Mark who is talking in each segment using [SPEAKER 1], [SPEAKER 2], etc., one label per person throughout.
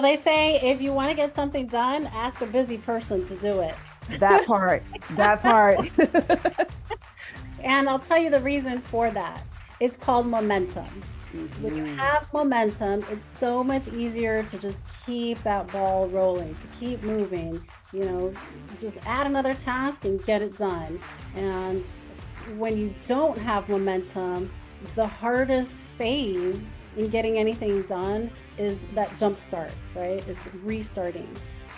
[SPEAKER 1] They say if you want to get something done, ask a busy person to do it.
[SPEAKER 2] That part, that part.
[SPEAKER 1] And I'll tell you the reason for that. It's called momentum. When you
[SPEAKER 2] Mhm.
[SPEAKER 1] have momentum, it's so much easier to just keep that ball rolling, to keep moving, you know, just add another task and get it done. And when you don't have momentum, the hardest phase in getting anything done is that jump start, right? It's restarting.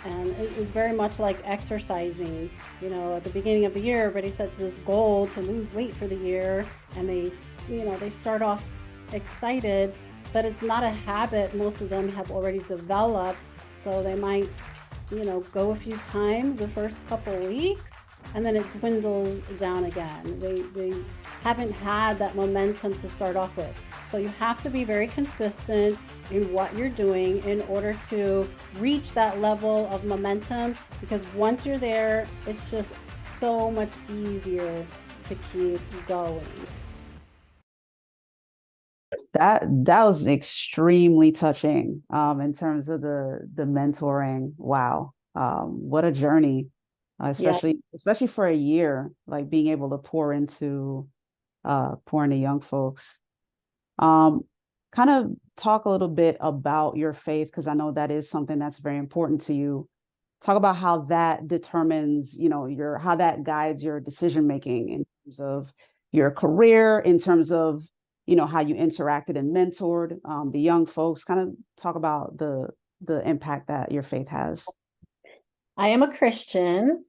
[SPEAKER 1] And it's very much like exercising. At the beginning of the year, everybody sets this goal to lose weight for the year, and they start off excited, but it's not a habit most of them have already developed. So they might, go a few times the first couple weeks, and then it dwindles down again. They haven't had that momentum to start off with. So you have to be very consistent in what you're doing in order to reach that level of momentum, because once you're there, it's just so much easier to keep going.
[SPEAKER 2] That was extremely touching in terms of the mentoring. Wow. What a journey.
[SPEAKER 1] Yeah.
[SPEAKER 2] Especially for a year, like being able to pour into young folks. Um, Kind of talk a little bit about your faith, because I know that is something that's very important to you. Talk about how that determines, your how that guides your decision making in terms of your career, in terms of, how you interacted and mentored the young folks. Kind of talk about the impact that your faith has.
[SPEAKER 1] I am a Christian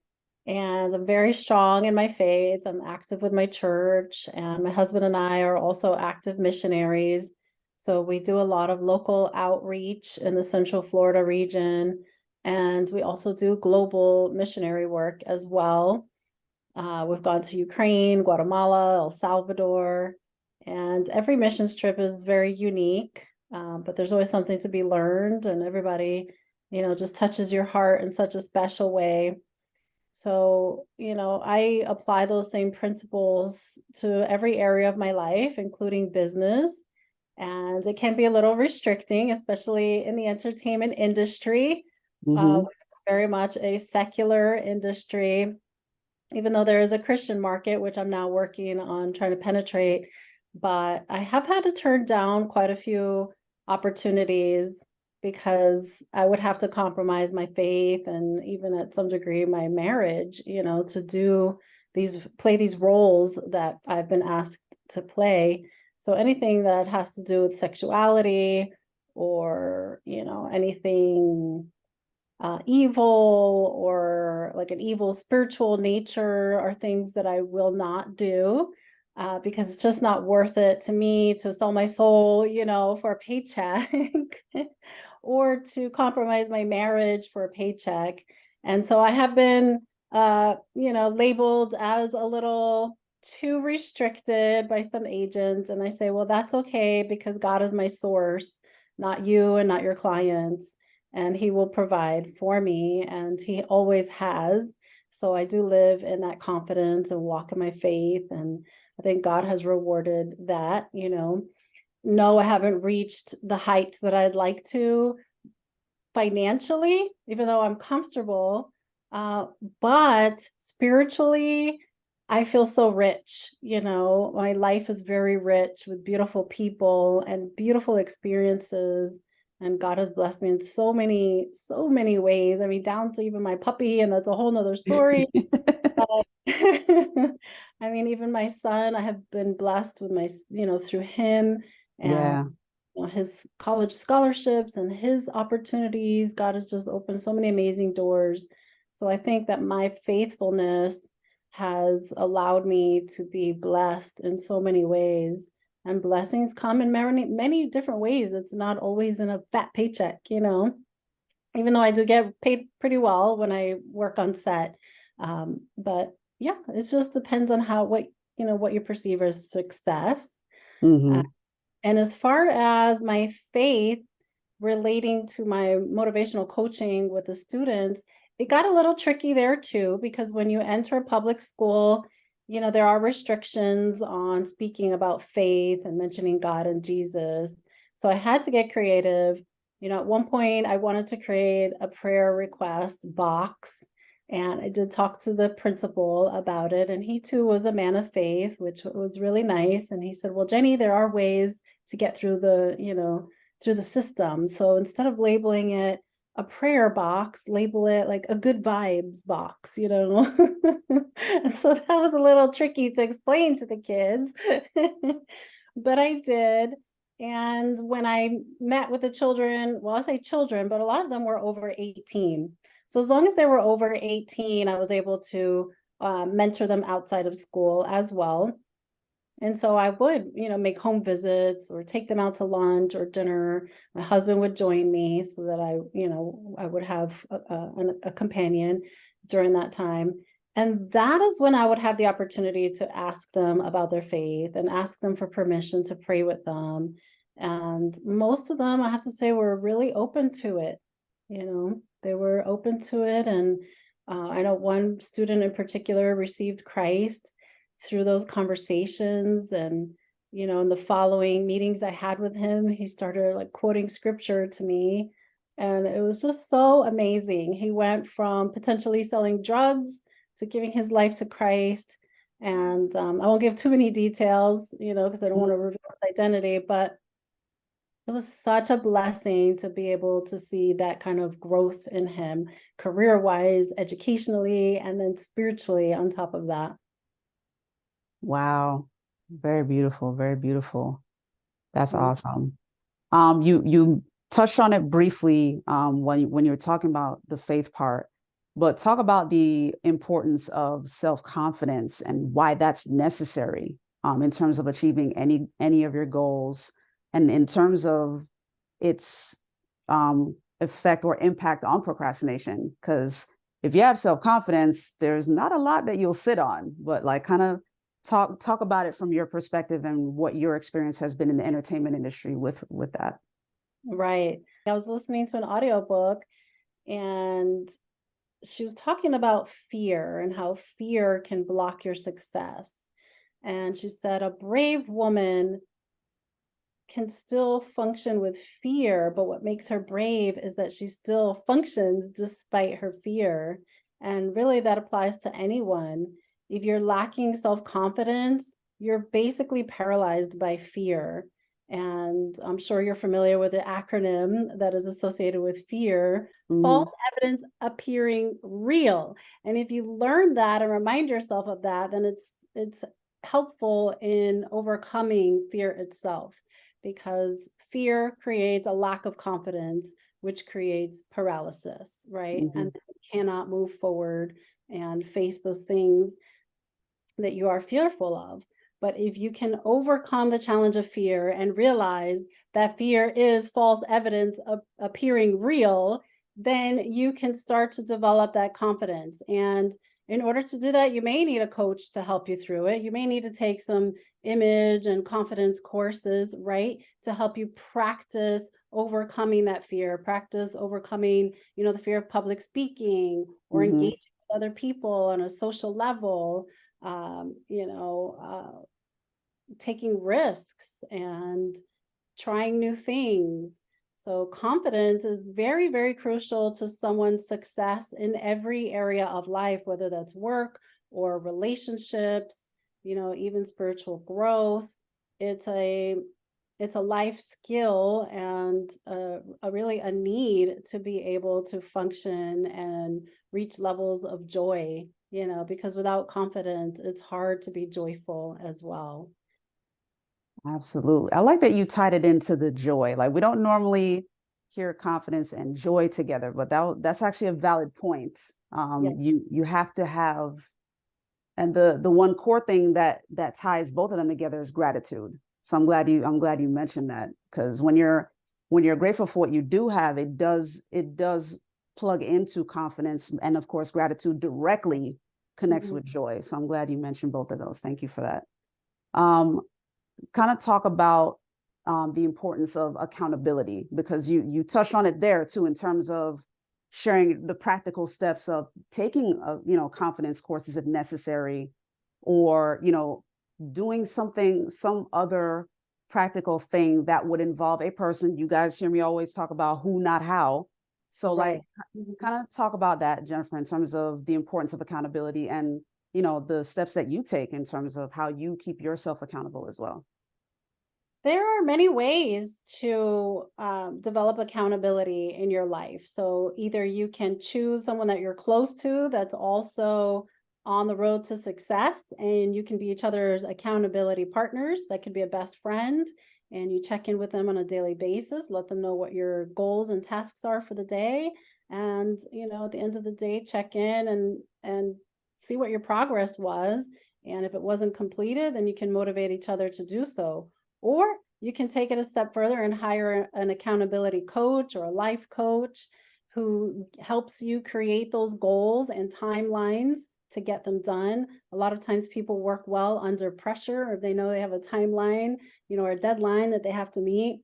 [SPEAKER 1] and I'm very strong in my faith. I'm active with my church, and my husband and I are also active missionaries. So we do a lot of local outreach in the Central Florida region, and we also do global missionary work as well. We've gone to Ukraine, Guatemala, El Salvador, and every missions trip is very unique, but there's always something to be learned, and everybody, just touches your heart in such a special way. So, I apply those same principles to every area of my life, including business. And it can be a little restricting, especially in the entertainment industry,
[SPEAKER 2] Hmm.
[SPEAKER 1] which is very much a secular industry, even though there is a Christian market, which I'm now working on trying to penetrate. But I have had to turn down quite a few opportunities because I would have to compromise my faith and even at some degree my marriage, to play these roles that I've been asked to play. So anything that has to do with sexuality or, anything evil or like an evil spiritual nature are things that I will not do, because it's just not worth it to me to sell my soul, for a paycheck or to compromise my marriage for a paycheck. And so I have been, labeled as a little too restricted by some agents. And I say, well, that's okay because God is my source, not you and not your clients, and he will provide for me, and he always has. So I do live in that confidence and walk in my faith, and I think God has rewarded that. No, I haven't reached the heights that I'd like to financially, even though I'm comfortable. Uh, but spiritually, I feel so rich. My life is very rich with beautiful people and beautiful experiences. And God has blessed me in so many ways. I mean, down to even my puppy, and that's a whole nother story. I mean, even my son, I have been blessed with through him, and
[SPEAKER 2] Yeah.
[SPEAKER 1] his college scholarships and his opportunities. God has just opened so many amazing doors. So I think that my faithfulness has allowed me to be blessed in so many ways. And blessings come in many different ways. It's not always in a fat paycheck, even though I do get paid pretty well when I work on set. But yeah, it just depends on what you perceive as success. Uh,
[SPEAKER 2] Hmm.
[SPEAKER 1] and as far as my faith relating to my motivational coaching with the students, it got a little tricky there too, because when you enter a public school, there are restrictions on speaking about faith and mentioning God and Jesus. So I had to get creative. At one point I wanted to create a prayer request box, and I did talk to the principal about it, and he too was a man of faith, which was really nice. And he said, "Well, Jenny, there are ways to get through through the system. So instead of labeling it a prayer box, label it like a good vibes box." And so that was a little tricky to explain to the kids, but I did. And when I met with the children, well, I say children, but a lot of them were over 18. So as long as they were over 18, I was able to mentor them outside of school as well. And so I would, make home visits or take them out to lunch or dinner. My husband would join me so that I would have a companion during that time. And that is when I would have the opportunity to ask them about their faith and ask them for permission to pray with them. And most of them, I have to say, were really open to it. They were open to it. And I know one student in particular received Christ through those conversations. And in the following meetings I had with him, he started like quoting scripture to me, and it was just so amazing. He went from potentially selling drugs to giving his life to Christ. And I won't give too many details, because I don't want to reveal his identity, but it was such a blessing to be able to see that kind of growth in him, career wise, educationally, and then spiritually on top of that.
[SPEAKER 2] Wow. Very beautiful, very beautiful. That's
[SPEAKER 1] Mhm.
[SPEAKER 2] awesome. You touched on it briefly when you were talking about the faith part, but talk about the importance of self-confidence and why that's necessary in terms of achieving any of your goals, and in terms of its effect or impact on procrastination. Because if you have self-confidence, there's not a lot that you'll sit on, but like kind of talk about it from your perspective and what your experience has been in the entertainment industry with that.
[SPEAKER 1] Right. I was listening to an audiobook, and she was talking about fear and how fear can block your success. And she said a brave woman can still function with fear, but what makes her brave is that she still functions despite her fear. And really, that applies to anyone. If you're lacking self confidence, you're basically paralyzed by fear. And I'm sure you're familiar with the acronym that is associated with fear: false
[SPEAKER 2] Mhm.
[SPEAKER 1] evidence appearing real. And if you learn that and remind yourself of that, then it's helpful in overcoming fear itself, because fear creates a lack of confidence, which creates paralysis, right? And
[SPEAKER 2] Mhm.
[SPEAKER 1] you cannot move forward and face those things that you are fearful of. But if you can overcome the challenge of fear and realize that fear is false evidence appearing real, then you can start to develop that confidence. And in order to do that, you may need a coach to help you through it. You may need to take some image and confidence courses, right, to help you practice overcoming that fear, practice overcoming, the fear of public speaking or
[SPEAKER 2] Mhm.
[SPEAKER 1] engaging with other people on a social level, taking risks and trying new things. So, confidence is very, very crucial to someone's success in every area of life, whether that's work or relationships, even spiritual growth. It's a it's a life skill, and a really a need to be able to function and reach levels of joy, because without confidence, it's hard to be joyful as well.
[SPEAKER 2] Absolutely. I like that you tied it into the joy. Like we don't normally hear confidence and joy together, but that's actually a valid point.
[SPEAKER 1] Yeah.
[SPEAKER 2] You have to have, and the one core thing that ties both of them together is gratitude. So I'm glad you mentioned that, because when you're grateful for what you do have, it does plug into confidence, and of course gratitude directly connects
[SPEAKER 1] Mhm.
[SPEAKER 2] with joy. So I'm glad you mentioned both of those. Thank you for that. Um, Kind of talk about the importance of accountability, because you touched on it there too, in terms of sharing the practical steps of taking confidence courses if necessary, or doing some other practical thing that would involve a person. You guys hear me always talk about who, not how. So like
[SPEAKER 1] Right. Mhm.
[SPEAKER 2] kind of talk about that, Jennifer, in terms of the importance of accountability and, you know, the steps that you take in terms of how you keep yourself accountable as well.
[SPEAKER 1] There are many ways to develop accountability in your life. So either you can choose someone that you're close to that's also on the road to success, and you can be each other's accountability partners. That could be a best friend, and you check in with them on a daily basis, let them know what your goals and tasks are for the day. And, at the end of the day, check in and see what your progress was. And if it wasn't completed, then you can motivate each other to do so. Or you can take it a step further and hire an accountability coach or a life coach who helps you create those goals and timelines to get them done. A lot of times people work well under pressure, or they know they have a timeline, or a deadline that they have to meet.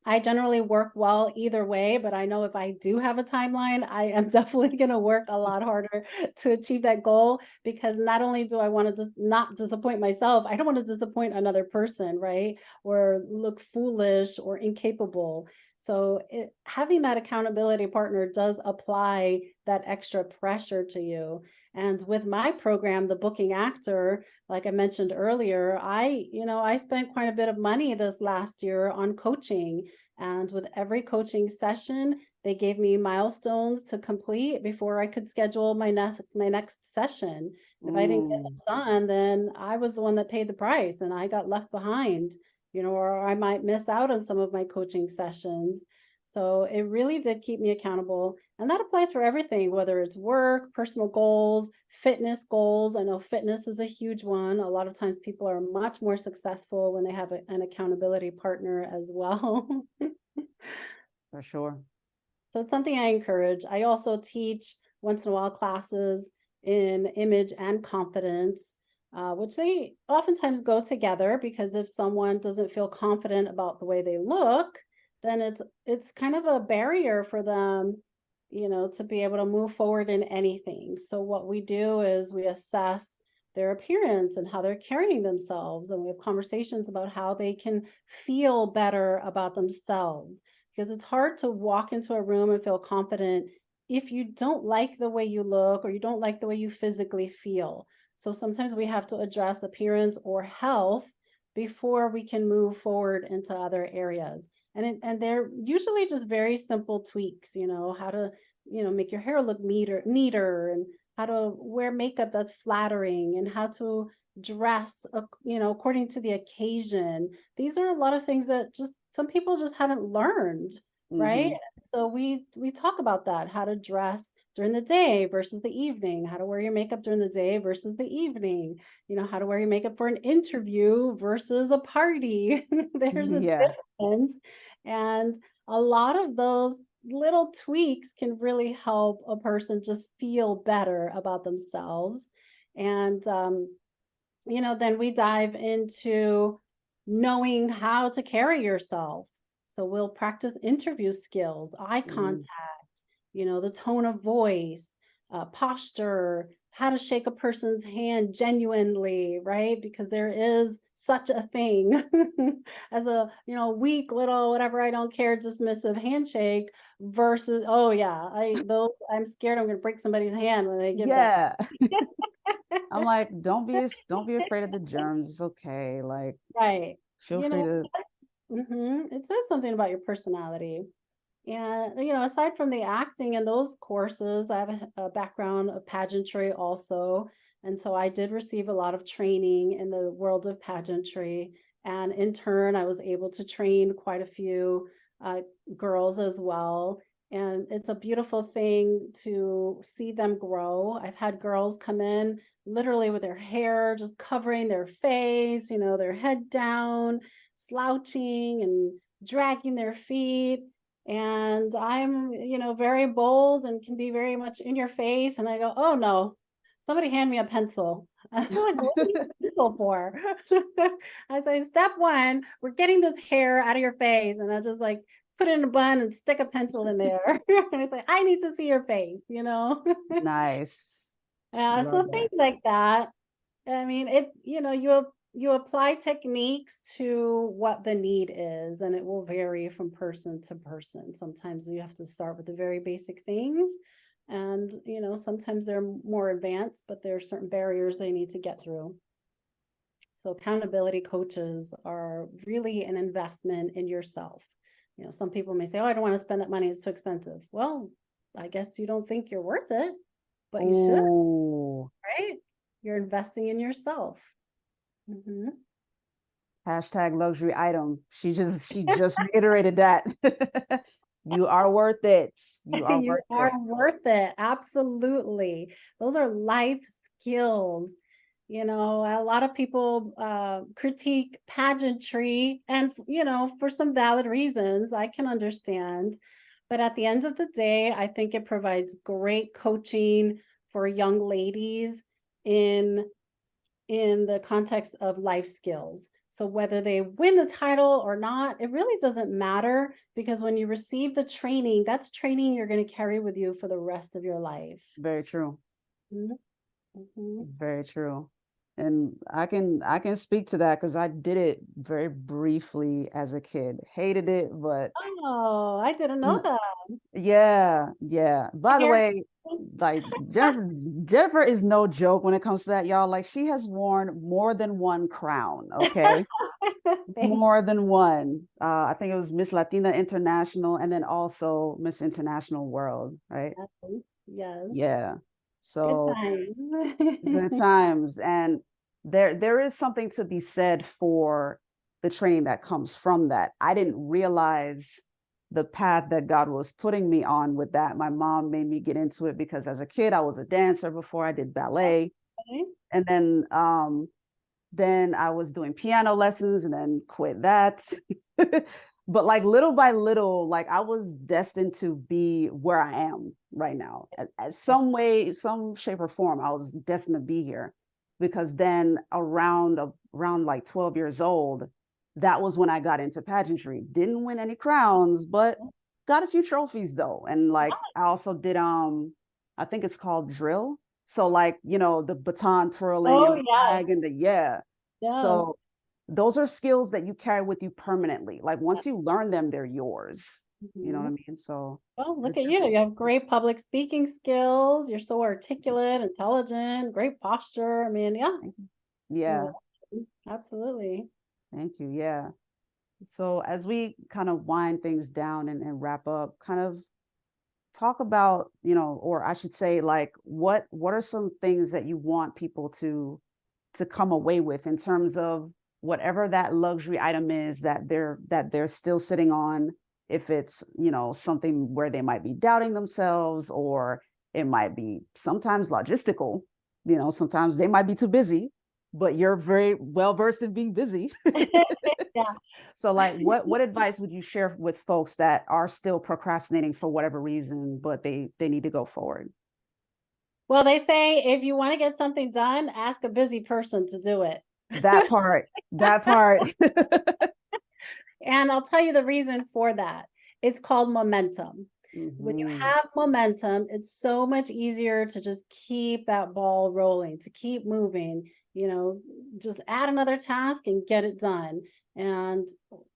[SPEAKER 1] I generally work well either way, but I know if I do have a timeline, I am definitely going to work a lot harder to achieve that goal, because not only do I want to not disappoint myself, I don't want to disappoint another person, right? Or look foolish or incapable. So having that accountability partner does apply that extra pressure to you. And with my program, the Booking Actor, like I mentioned earlier, I spent quite a bit of money this last year on coaching. And with every coaching session, they gave me milestones to complete before I could schedule my next session. If I didn't get
[SPEAKER 2] Mm,
[SPEAKER 1] it done, then I was the one that paid the price and I got left behind, or I might miss out on some of my coaching sessions. So it really did keep me accountable. And that applies for everything, whether it's work, personal goals, fitness goals. I know fitness is a huge one. A lot of times people are much more successful when they have an accountability partner as well.
[SPEAKER 2] for sure.
[SPEAKER 1] So it's something I encourage. I also teach once in a while classes in image and confidence, which they oftentimes go together, because if someone doesn't feel confident about the way they look, then it's kind of a barrier for them, to be able to move forward in anything. So what we do is we assess their appearance and how they're carrying themselves, and we have conversations about how they can feel better about themselves, because it's hard to walk into a room and feel confident if you don't like the way you look or you don't like the way you physically feel. So sometimes we have to address appearance or health before we can move forward into other areas. And they're usually just very simple tweaks, how to, make your hair look neater, and how to wear makeup that's flattering, and how to dress, according to the occasion. These are a lot of things that just some people just haven't learned, right?
[SPEAKER 2] Hmm.
[SPEAKER 1] So we talk about that, how to dress during the day versus the evening, how to wear your makeup during the day versus the evening, how to wear your makeup for an interview versus a party. There's a
[SPEAKER 2] Yeah.
[SPEAKER 1] difference. And a lot of those little tweaks can really help a person just feel better about themselves. And then we dive into knowing how to carry yourself. So we'll practice interview skills, eye contact,
[SPEAKER 2] Mm.
[SPEAKER 1] the tone of voice, posture, how to shake a person's hand genuinely, right? Because there is such a thing as a, weak little, whatever, I don't care, dismissive handshake versus, oh yeah, I'm scared I'm going to break somebody's hand when they give that.
[SPEAKER 2] Yeah. I'm like, don't be afraid of the germs. It's okay. Like,
[SPEAKER 1] Right.
[SPEAKER 2] feel free to.
[SPEAKER 1] It says something about your personality. And, aside from the acting and those courses, I have a background of pageantry also. And so I did receive a lot of training in the world of pageantry. And in turn, I was able to train quite a few uh, girls as well. And it's a beautiful thing to see them grow. I've had girls come in literally with their hair just covering their face, their head down, slouching and dragging their feet, and I'm, very bold and can be very much in your face. And I go, oh no, somebody hand me a pencil. I'm like, what do you need a pencil for? I say, step one, we're getting this hair out of your face. And I just like put it in a bun and stick a pencil in there. And it's like, I need to see your face.
[SPEAKER 2] Nice.
[SPEAKER 1] Yeah,
[SPEAKER 2] Love
[SPEAKER 1] so
[SPEAKER 2] that.
[SPEAKER 1] things like that. I mean, you you apply techniques to what the need is, and it will vary from person to person. Sometimes you have to start with the very basic things, and sometimes they're more advanced, but there are certain barriers they need to get through. So accountability coaches are really an investment in yourself. Some people may say, "Oh, I don't want to spend that money, it's too expensive." Well, I guess you don't think you're worth it, but you should,
[SPEAKER 2] Oh,
[SPEAKER 1] right? You're investing in yourself. Mhm.
[SPEAKER 2] hashtag luxury item. She just reiterated that. You are worth it. You are
[SPEAKER 1] You
[SPEAKER 2] worth
[SPEAKER 1] are
[SPEAKER 2] it.
[SPEAKER 1] worth it. Absolutely. Those are life skills. A lot of people critique pageantry, and, for some valid reasons, I can understand. But at the end of the day, I think it provides great coaching for young ladies in the context of life skills. So whether they win the title or not, it really doesn't matter, because when you receive the training, that's training you're going to carry with you for the rest of your life.
[SPEAKER 2] Very true.
[SPEAKER 1] Mhm, mhm.
[SPEAKER 2] Very true. And I can speak to that because I did it very briefly as a kid. Hated it, but
[SPEAKER 1] Oh, I didn't know that.
[SPEAKER 2] yeah, yeah. By the
[SPEAKER 1] Hair.
[SPEAKER 2] way, like Jennifer is no joke when it comes to that, y'all. Like she has worn more than one crown, okay?
[SPEAKER 1] Thanks.
[SPEAKER 2] More than one. I think it was Miss Latina International and then also Miss International World, right?
[SPEAKER 1] Yes, yes.
[SPEAKER 2] Yeah.
[SPEAKER 1] Good
[SPEAKER 2] So good
[SPEAKER 1] times.
[SPEAKER 2] times. And there is something to be said for the training that comes from that. I didn't realize the path that God was putting me on with that. My mom made me get into it because as a kid I was a dancer before I did ballet.
[SPEAKER 1] Okay.
[SPEAKER 2] And then I was doing piano lessons and then quit that. But like little by little, like I was destined to be where I am right now. At some way, some shape or form, I was destined to be here. Because then around like 12 years old, that was when I got into pageantry. Didn't win any crowns, but got a few trophies though. And like I also did I think it's called drill. So like, the baton twirling
[SPEAKER 1] Oh,
[SPEAKER 2] and the
[SPEAKER 1] yes.
[SPEAKER 2] flag and the yeah.
[SPEAKER 1] Yes.
[SPEAKER 2] So those are skills that you carry with you permanently. Like once you learn them, they're yours. You know what I
[SPEAKER 1] Mhm.
[SPEAKER 2] mean? So
[SPEAKER 1] Well, look
[SPEAKER 2] it's
[SPEAKER 1] at you.
[SPEAKER 2] definitely
[SPEAKER 1] You have great public speaking skills. You're so articulate, intelligent, great posture. I mean, yeah,
[SPEAKER 2] thank you.
[SPEAKER 1] you're
[SPEAKER 2] Yeah,
[SPEAKER 1] welcome. Absolutely.
[SPEAKER 2] thank you. Yeah. So as we kind of wind things down and wrap up, kind of talk about, or I should say, like, what are some things that you want people to come away with in terms of whatever that luxury item is that they're still sitting on, if it's something where they might be doubting themselves, or it might be sometimes logistical, sometimes they might be too busy, but you're very well versed in being busy.
[SPEAKER 1] Yeah.
[SPEAKER 2] So like what advice would you share with folks that are still procrastinating for whatever reason, but they need to go forward?
[SPEAKER 1] Well, they say if you want to get something done, ask a busy person to do it.
[SPEAKER 2] That part.
[SPEAKER 1] And I'll tell you the reason for that. It's called momentum. When you
[SPEAKER 2] Hmm.
[SPEAKER 1] have momentum, it's so much easier to just keep that ball rolling, to keep moving, just add another task and get it done. And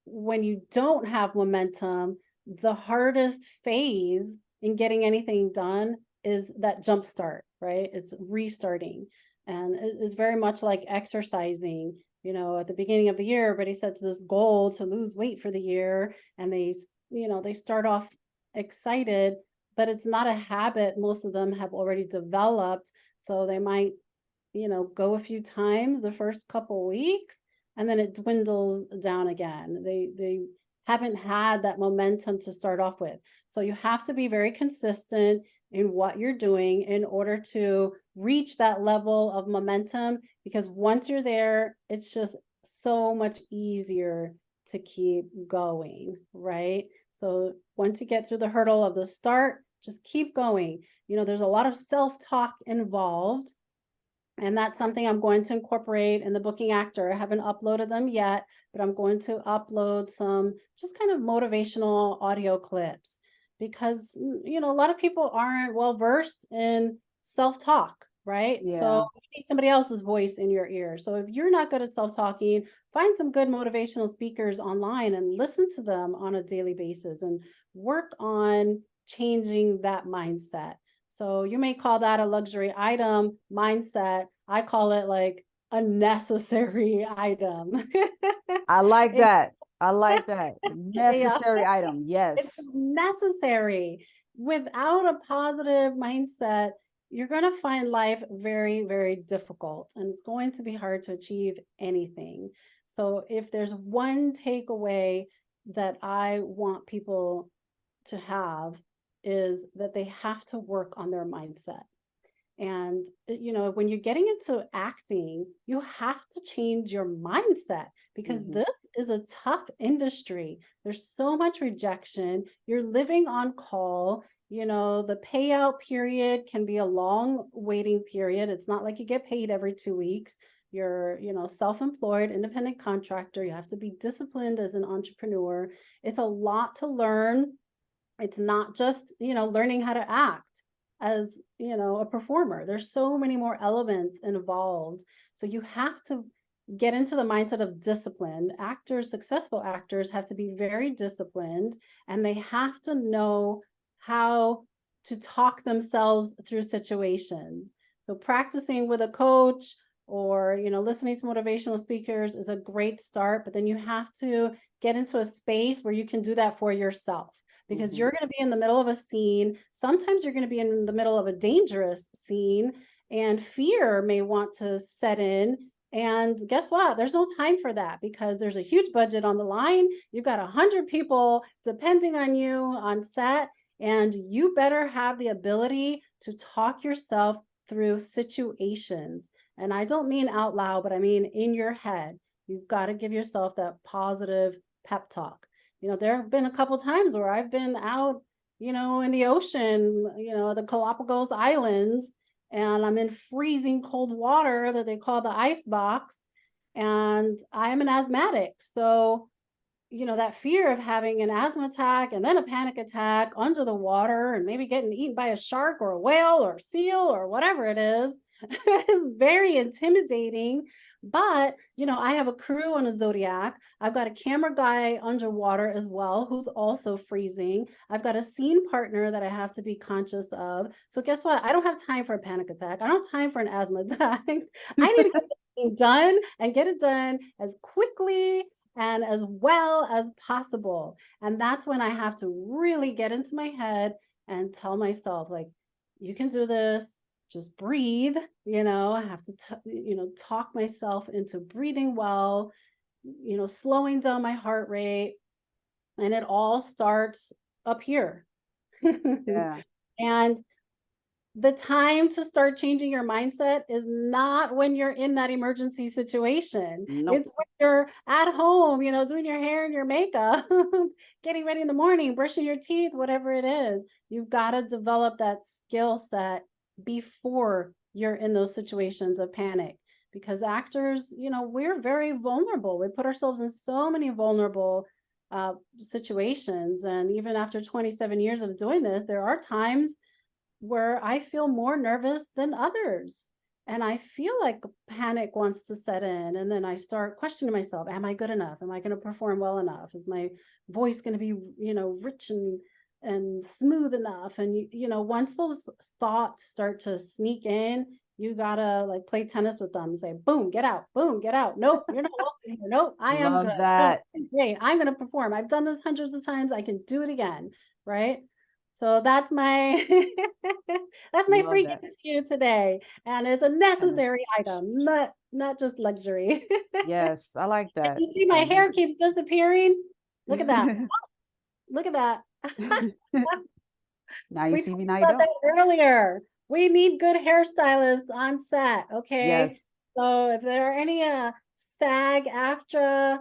[SPEAKER 1] when you don't have momentum, the hardest phase in getting anything done is that jump start, right? It's restarting. And it's very much like exercising. At the beginning of the year, everybody sets this goal to lose weight for the year, and they start off excited, but it's not a habit most of them have already developed. So they might, go a few times the first couple weeks, and then it dwindles down again. They haven't had that momentum to start off with. So you have to be very consistent in what you're doing in order to reach that level of momentum, because once you're there, it's just so much easier to keep going, right? So once you get through the hurdle of the start, just keep going. There's a lot of self-talk involved, and that's something I'm going to incorporate in the booking actor. I haven't uploaded them yet, but I'm going to upload some just kind of motivational audio clips, because a lot of people aren't well versed in self-talk. right? So
[SPEAKER 2] Yeah.
[SPEAKER 1] you need somebody else's voice in your ear. So if you're not good at self-talking, find some good motivational speakers online and listen to them on a daily basis and work on changing that mindset. So you may call that a luxury item mindset. I call it like a necessary item.
[SPEAKER 2] I like
[SPEAKER 1] It-
[SPEAKER 2] that. I like that.
[SPEAKER 1] yeah.
[SPEAKER 2] Necessary item.
[SPEAKER 1] It's
[SPEAKER 2] Yes.
[SPEAKER 1] necessary. Without a positive mindset, you're going to find life very, very difficult and it's going to be hard to achieve anything. So, if there's one takeaway that I want people to have, is that they have to work on their mindset. And, when you're getting into acting, you have to change your mindset because
[SPEAKER 2] Hmm.
[SPEAKER 1] this is a tough industry. There's so much rejection. You're living on call. The payout period can be a long waiting period. It's not like you get paid every 2 weeks. You're, self-employed, independent contractor. You have to be disciplined as an entrepreneur. It's a lot to learn. It's not just, learning how to act as, a performer. There's so many more elements involved. So you have to get into the mindset of discipline. Actors, successful actors have to be very disciplined and they have to know how to talk themselves through situations. So practicing with a coach or, listening to motivational speakers is a great start, but then you have to get into a space where you can do that for yourself because
[SPEAKER 2] Hmm.
[SPEAKER 1] you're going to be in the middle of a scene. Sometimes you're going to be in the middle of a dangerous scene and fear may want to set in. And guess what? There's no time for that because there's a huge budget on the line. You've got 100 people depending on you on set, and you better have the ability to talk yourself through situations. And I don't mean out loud, but I mean in your head. You've got to give yourself that positive pep talk. There have been a couple times where I've been out, in the ocean, the Galapagos Islands, and I'm in freezing cold water that they call the ice box. And I'm an asthmatic. So, that fear of having an asthma attack and then a panic attack under the water and maybe getting eaten by a shark or a whale or a seal or whatever it is very intimidating. But, I have a crew on a Zodiac. I've got a camera guy underwater as well, who's also freezing. I've got a scene partner that I have to be conscious of. So guess what? I don't have time for a panic attack. I don't have time for an asthma attack. I need to get this thing done and get it done as quickly and as well as possible. And that's when I have to really get into my head and tell myself, like, you can do this, just breathe. I have to, talk myself into breathing well, slowing down my heart rate. And it all starts up here.
[SPEAKER 2] Yeah.
[SPEAKER 1] And the time to start changing your mindset is not when you're in that emergency situation.
[SPEAKER 2] Nope.
[SPEAKER 1] It's when you're at home, doing your hair and your makeup, getting ready in the morning, brushing your teeth, whatever it is. You've got to develop that skill set before you're in those situations of panic because actors, we're very vulnerable. We put ourselves in so many vulnerable situations. And even after 27 years of doing this, there are times where I feel more nervous than others. And I feel like panic wants to set in. And then I start questioning myself, am I good enough? Am I going to perform well enough? Is my voice going to be, rich and smooth enough? And once those thoughts start to sneak in, you gotta like play tennis with them and say, boom, get out, boom, get out. Nope, you're not welcome here. Nope, I am good.
[SPEAKER 2] Love
[SPEAKER 1] Nope,
[SPEAKER 2] that.
[SPEAKER 1] great. I'm gonna perform. I've done this hundreds of times. I can do it again. Right. So that's my that's my
[SPEAKER 2] Love
[SPEAKER 1] free
[SPEAKER 2] that.
[SPEAKER 1] gift to you today. And it's a
[SPEAKER 2] Tennis.
[SPEAKER 1] necessary item, not just luxury.
[SPEAKER 2] Yes, I like that.
[SPEAKER 1] You see my hair keeps disappearing. Look at that. Look at that.
[SPEAKER 2] Now you
[SPEAKER 1] We
[SPEAKER 2] see
[SPEAKER 1] talked
[SPEAKER 2] me, now you
[SPEAKER 1] about that
[SPEAKER 2] don't.
[SPEAKER 1] earlier. We need good hairstylists on set, okay?
[SPEAKER 2] Yes.
[SPEAKER 1] So if there are any SAG AFTRA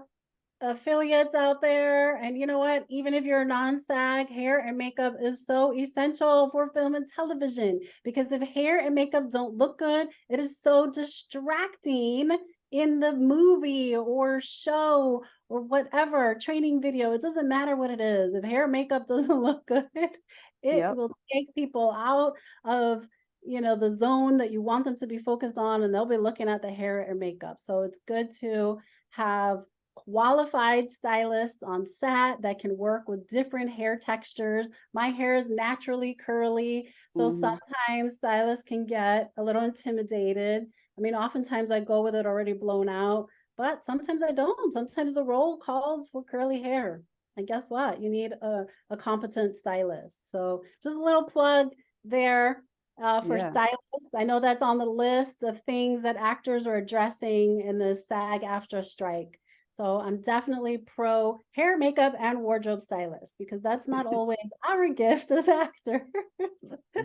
[SPEAKER 1] affiliates out there, and you know what, even if you're non-SAG, hair and makeup is so essential for film and television because if hair and makeup don't look good, it is so distracting in the movie or show or whatever training video. It doesn't matter what it is. If hair and makeup doesn't look good, it
[SPEAKER 2] Yep.
[SPEAKER 1] will take people out of the zone that you want them to be focused on, and they'll be looking at the hair and makeup. So it's good to have qualified stylists on set that can work with different hair textures. My hair is naturally curly, so
[SPEAKER 2] Hmm.
[SPEAKER 1] sometimes stylists can get a little intimidated. I mean, oftentimes I go with it already blown out, but sometimes I don't. Sometimes the role calls for curly hair. And guess what? You need a competent stylist. So just a little plug there for
[SPEAKER 2] Yeah.
[SPEAKER 1] stylists. I know that's on the list of things that actors are addressing in the SAG-AFTRA strike. So I'm definitely pro hair, makeup, and wardrobe stylist because that's not always our gift as actors.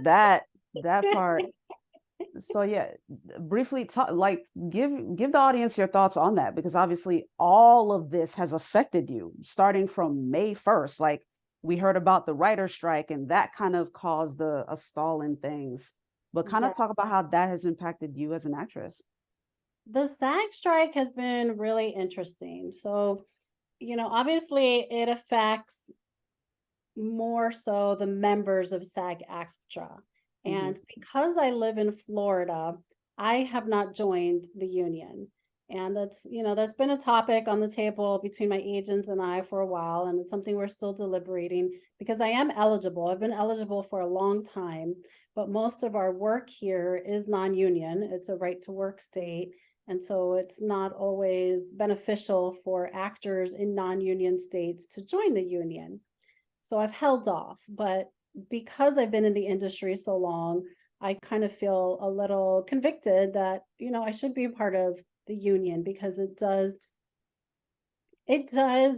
[SPEAKER 2] That part. So yeah, briefly talk, like give the audience your thoughts on that, because obviously all of this has affected you starting from May 1st. Like we heard about the writer strike and that kind of caused a stall in things. But kind
[SPEAKER 1] Yeah,
[SPEAKER 2] of talk about how that has impacted you as an actress.
[SPEAKER 1] the SAG strike has been really interesting. So, obviously it affects more so the members of SAG-AFTRA.
[SPEAKER 2] Hmm.
[SPEAKER 1] And because I live in Florida, I have not joined the union. And that's been a topic on the table between my agents and I for a while. And it's something we're still deliberating because I am eligible. I've been eligible for a long time, but most of our work here is non-union. It's a right to work state. And so it's not always beneficial for actors in non-union states to join the union. So I've held off, but because I've been in the industry so long, I kind of feel a little convicted that, I should be a part of the union because it does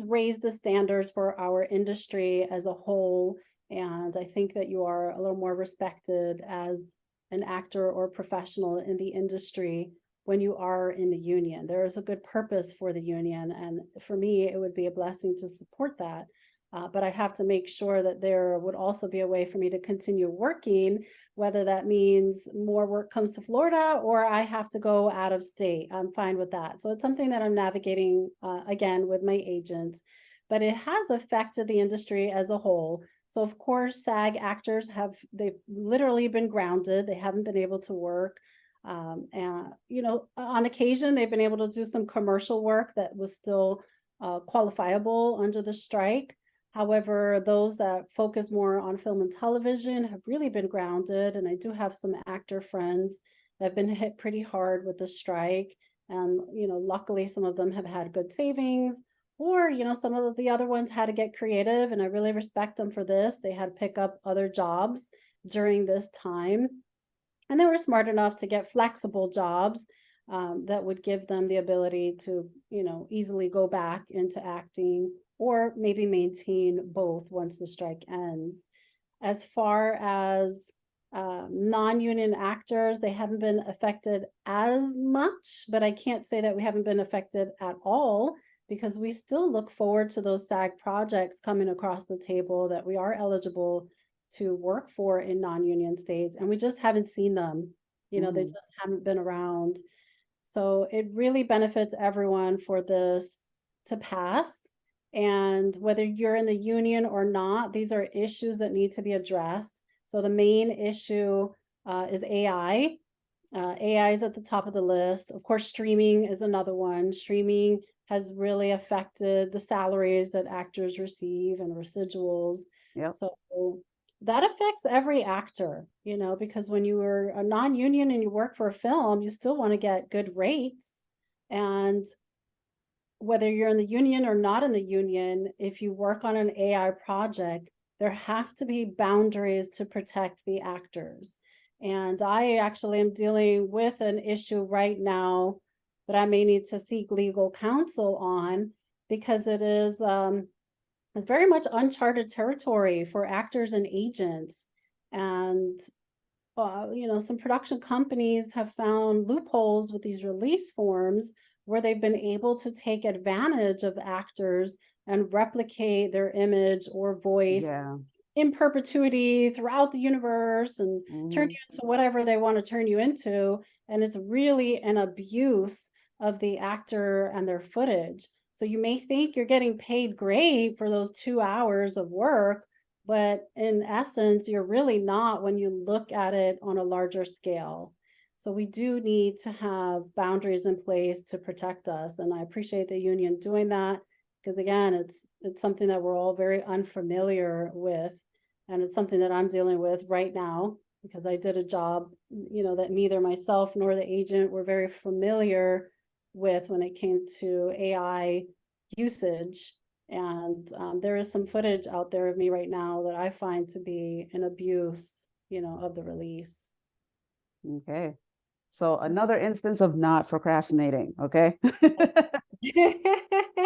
[SPEAKER 1] raise the standards for our industry as a whole. And I think that you are a little more respected as an actor or professional in the industry when you are in the union. There is a good purpose for the union. And for me, it would be a blessing to support that. But I'd have to make sure that there would also be a way for me to continue working, whether that means more work comes to Florida or I have to go out of state. I'm fine with that. So it's something that I'm navigating again with my agents, but it has affected the industry as a whole. So of course, SAG actors they've literally been grounded. They haven't been able to work. And on occasion, they've been able to do some commercial work that was still qualifiable under the strike. However, those that focus more on film and television have really been grounded. And I do have some actor friends that have been hit pretty hard with the strike. And, luckily some of them have had good savings, or, some of the other ones had to get creative. And I really respect them for this. They had to pick up other jobs during this time. And they were smart enough to get flexible jobs that would give them the ability to, easily go back into acting or maybe maintain both once the strike ends. As far as non-union actors, they haven't been affected as much, but I can't say that we haven't been affected at all because we still look forward to those SAG projects coming across the table that we are eligible to work for in non-union states, and we just haven't seen them. They
[SPEAKER 2] Hmm.
[SPEAKER 1] just haven't been around. So it really benefits everyone for this to pass. And whether you're in the union or not, these are issues that need to be addressed. So the main issue is AI. AI is at the top of the list. Of course, streaming is another one. Streaming has really affected the salaries that actors receive and residuals.
[SPEAKER 2] Yep.
[SPEAKER 1] So that affects every actor, because when you are a non-union and you work for a film, you still want to get good rates. And whether you're in the union or not in the union, if you work on an AI project, there have to be boundaries to protect the actors. And I actually am dealing with an issue right now that I may need to seek legal counsel on because it's very much uncharted territory for actors and agents. And some production companies have found loopholes with these release forms where they've been able to take advantage of actors and replicate their image or voice
[SPEAKER 2] Yeah.
[SPEAKER 1] in perpetuity throughout the universe and turn
[SPEAKER 2] Hmm.
[SPEAKER 1] you into whatever they want to turn you into. And it's really an abuse of the actor and their footage. So you may think you're getting paid great for those 2 hours of work, but in essence, you're really not when you look at it on a larger scale. So we do need to have boundaries in place to protect us. And I appreciate the union doing that because again, it's something that we're all very unfamiliar with. And it's something that I'm dealing with right now because I did a job, that neither myself nor the agent were very familiar with when it came to AI usage. And there is some footage out there of me right now that I find to be an abuse, of the release.
[SPEAKER 2] Okay. So another instance of not procrastinating, okay?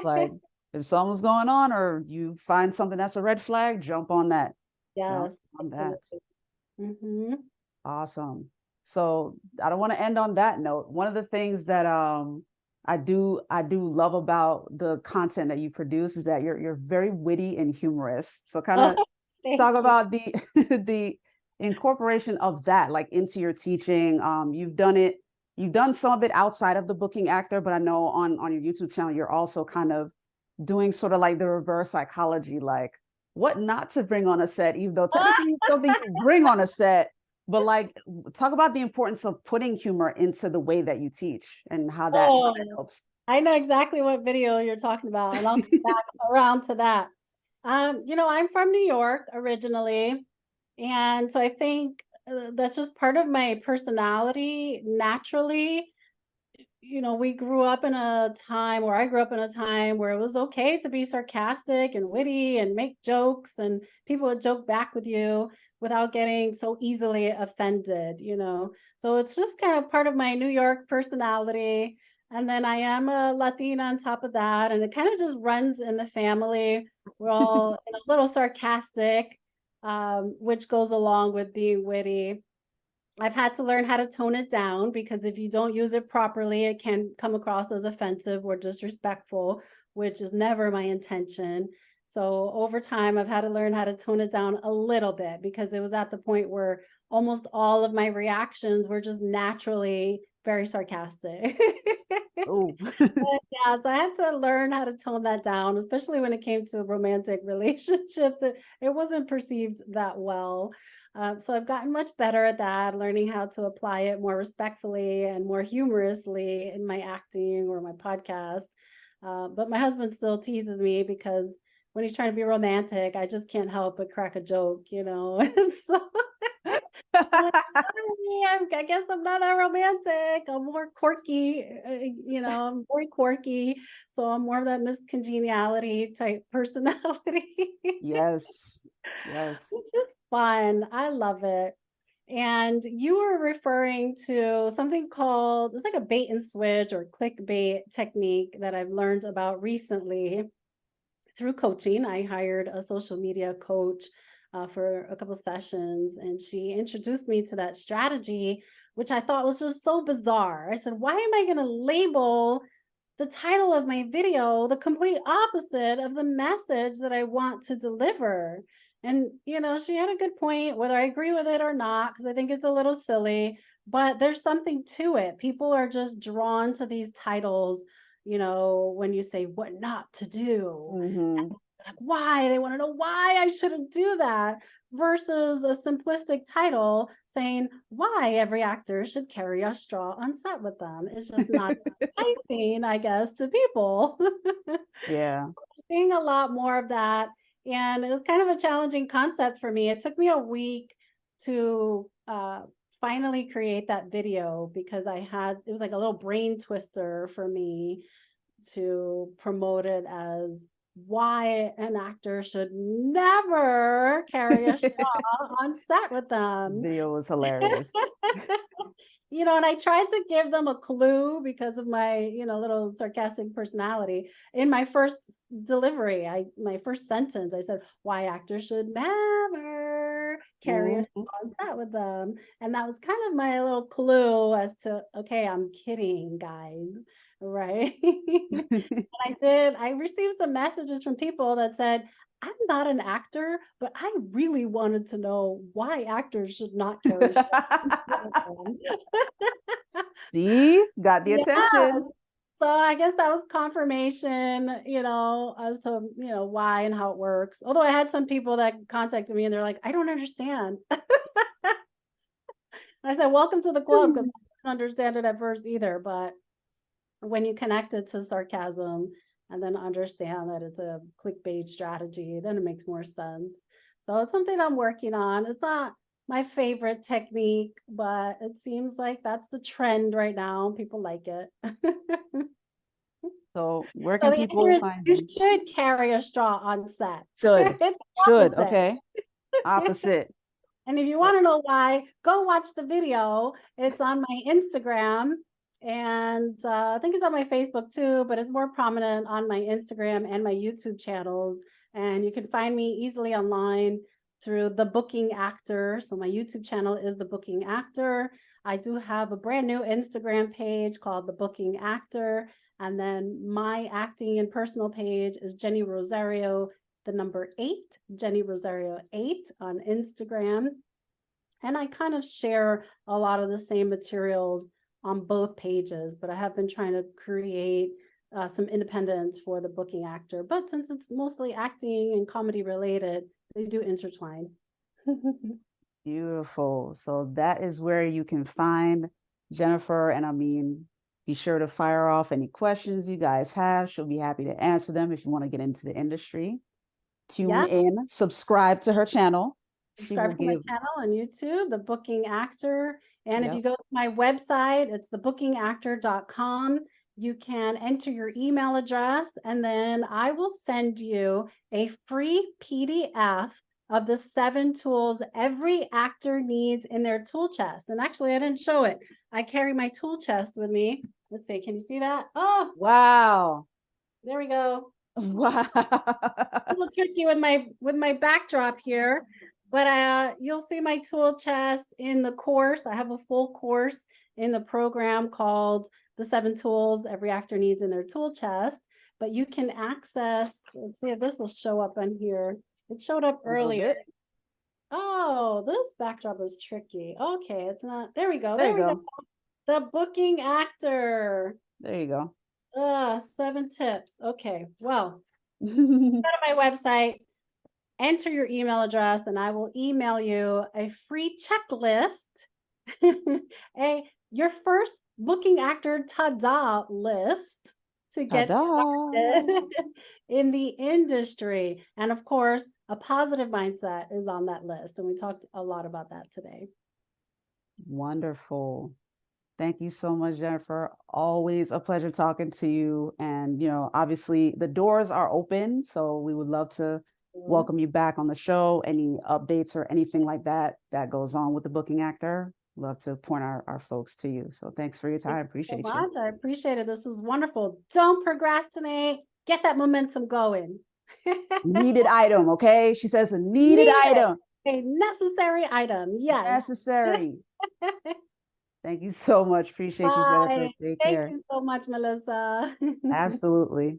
[SPEAKER 2] Like if something's going on or you find something that's a red flag, jump on that. Jump
[SPEAKER 1] Yes,
[SPEAKER 2] on that.
[SPEAKER 1] absolutely. Hmm.
[SPEAKER 2] Awesome. So I don't want to end on that note. One of the things that I do love about the content that you produce is that you're very witty and humorous. So kind
[SPEAKER 1] Oh,
[SPEAKER 2] of talk
[SPEAKER 1] thank you.
[SPEAKER 2] about the the incorporation of that like into your teaching. You've done some of it outside of the booking actor, but I know on your YouTube channel you're also kind of doing sort of like the reverse psychology, like what not to bring on a set, even though technically it's something you bring on a set, but like talk about the importance of putting humor into the way that you teach and how that
[SPEAKER 1] Oh,
[SPEAKER 2] helps.
[SPEAKER 1] I know exactly what video you're talking about, and I'll come back around to that. I'm from New York originally, and so I think that's just part of my personality naturally. We grew up in a time where I grew up in a time where it was okay to be sarcastic and witty and make jokes, and people would joke back with you without getting so easily offended. So it's just kind of part of my New York personality. And then I am a Latina on top of that, and it kind of just runs in the family. We're all a little sarcastic, which goes along with being witty. I've had to learn how to tone it down because if you don't use it properly, it can come across as offensive or disrespectful, which is never my intention. So over time, I've had to learn how to tone it down a little bit because it was at the point where almost all of my reactions were just naturally very sarcastic.
[SPEAKER 2] Oh.
[SPEAKER 1] Yeah, so I had to learn how to tone that down, especially when it came to romantic relationships. It wasn't perceived that well. So I've gotten much better at that, learning how to apply it more respectfully and more humorously in my acting or my podcast. But my husband still teases me because when he's trying to be romantic, I just can't help but crack a joke. And so I guess I'm not that romantic. I'm more quirky. I'm very quirky. So I'm more of that Miss Congeniality type personality.
[SPEAKER 2] Yes. Yes.
[SPEAKER 1] It's just fun. I love it. And you were referring to something called, it's like a bait and switch or clickbait technique that I've learned about recently through coaching. I hired a social media coach for a couple sessions, and she introduced me to that strategy, which I thought was just so bizarre. I said, why am I going to label the title of my video the complete opposite of the message that I want to deliver? And, she had a good point, whether I agree with it or not, because I think it's a little silly, but there's something to it. People are just drawn to these titles, when you say what not to do,
[SPEAKER 2] Hmm.
[SPEAKER 1] like why they want to know why I shouldn't do that versus a simplistic title saying why every actor should carry a straw on set with them. It's just not enticing, I guess, to people.
[SPEAKER 2] Yeah.
[SPEAKER 1] Seeing a lot more of that, and it was kind of a challenging concept for me. It took me a week to finally create that video because it was like a little brain twister for me to promote it as why an actor should never carry a straw on set with them.
[SPEAKER 2] Video was hilarious.
[SPEAKER 1] And I tried to give them a clue because of my, little sarcastic personality. In my first delivery, my first sentence, I said, why actors should never carry a
[SPEAKER 2] Mhm.
[SPEAKER 1] straw on set with them. And that was kind of my little clue as to, okay, I'm kidding, guys. Right. I received some messages from people that said, I'm not an actor, but I really wanted to know why actors should not carry straws.
[SPEAKER 2] See, got the
[SPEAKER 1] Yeah.
[SPEAKER 2] attention.
[SPEAKER 1] So I guess that was confirmation, as to, why and how it works. Although I had some people that contacted me and they're like, I don't understand. I said, welcome to the club, because I didn't understand it at first either. But when you connect it to sarcasm and then understand that it's a clickbait strategy, then it makes more sense. So it's something I'm working on. It's not my favorite technique, but it seems like that's the trend right now. People like it.
[SPEAKER 2] So where
[SPEAKER 1] So
[SPEAKER 2] can
[SPEAKER 1] the answer
[SPEAKER 2] people
[SPEAKER 1] is
[SPEAKER 2] find
[SPEAKER 1] you
[SPEAKER 2] you?
[SPEAKER 1] should carry a straw on set.
[SPEAKER 2] Should,
[SPEAKER 1] It's
[SPEAKER 2] should,
[SPEAKER 1] opposite.
[SPEAKER 2] okay. Opposite.
[SPEAKER 1] And if you
[SPEAKER 2] So
[SPEAKER 1] want to know why, go watch the video. It's on my Instagram, and I think it's on my Facebook too, but it's more prominent on my Instagram and my YouTube channels. And you can find me easily online through The Booking Actor. So my YouTube channel is The Booking Actor. I do have a brand new Instagram page called The Booking Actor. And then my acting and personal page is Jenny Rosario, the number 8, Jenny Rosario 8 on Instagram. And I kind of share a lot of the same materials on both pages, but I have been trying to create some independence for the Booking Actor. But since it's mostly acting and comedy related, they do intertwine.
[SPEAKER 2] beautiful. So that is where you can find Jennifer. And I mean, be sure to fire off any questions you guys have. She'll be happy to answer them if you want to get into the industry. Tune
[SPEAKER 1] Yeah.
[SPEAKER 2] in, subscribe to her channel. She will
[SPEAKER 1] Subscribe to my
[SPEAKER 2] give,
[SPEAKER 1] channel on YouTube, The Booking Actor. And if you
[SPEAKER 2] yep.
[SPEAKER 1] go to my website, it's thebookingactor.com. You can enter your email address, and then I will send you a free PDF of the 7 tools every actor needs in their tool chest. And actually, I didn't show it. I carry my tool chest with me. Let's see, can you see that? Oh,
[SPEAKER 2] Wow.
[SPEAKER 1] there we go.
[SPEAKER 2] Wow.
[SPEAKER 1] A little tricky with my backdrop here, but you'll see my tool chest in the course. I have a full course in the program called The 7 Tools Every Actor Needs in Their Tool Chest. But you can access, let's see if this will show up on here. It showed up
[SPEAKER 2] A little
[SPEAKER 1] earlier.
[SPEAKER 2] bit.
[SPEAKER 1] Oh, this backdrop is tricky. Okay, it's not. There we go.
[SPEAKER 2] There
[SPEAKER 1] There
[SPEAKER 2] you
[SPEAKER 1] we go.
[SPEAKER 2] go.
[SPEAKER 1] The Booking Actor.
[SPEAKER 2] There you go.
[SPEAKER 1] 7 tips. Okay, well, go to my website, enter your email address, and I will email you a free checklist, your first Booking Actor ta-da list to get
[SPEAKER 2] Ta-da.
[SPEAKER 1] started in the industry. And of course, a positive mindset is on that list. And we talked a lot about that today.
[SPEAKER 2] Wonderful. Thank you so much, Jennifer. Always a pleasure talking to you. And, obviously the doors are open. So we would love to welcome you back on the show. Any updates or anything like that that goes on with the Booking Actor, love to point our folks to you. So thanks for your time. Appreciate you.
[SPEAKER 1] I appreciate it. This was wonderful. Don't procrastinate. Get that momentum going.
[SPEAKER 2] Needed item, okay? She says a needed
[SPEAKER 1] Needed.
[SPEAKER 2] item.
[SPEAKER 1] A necessary item. Yes.
[SPEAKER 2] Necessary. Thank you so much. Appreciate you, Jennifer.
[SPEAKER 1] Bye.
[SPEAKER 2] Take
[SPEAKER 1] Thank
[SPEAKER 2] care.
[SPEAKER 1] you so much, Melissa.
[SPEAKER 2] Absolutely.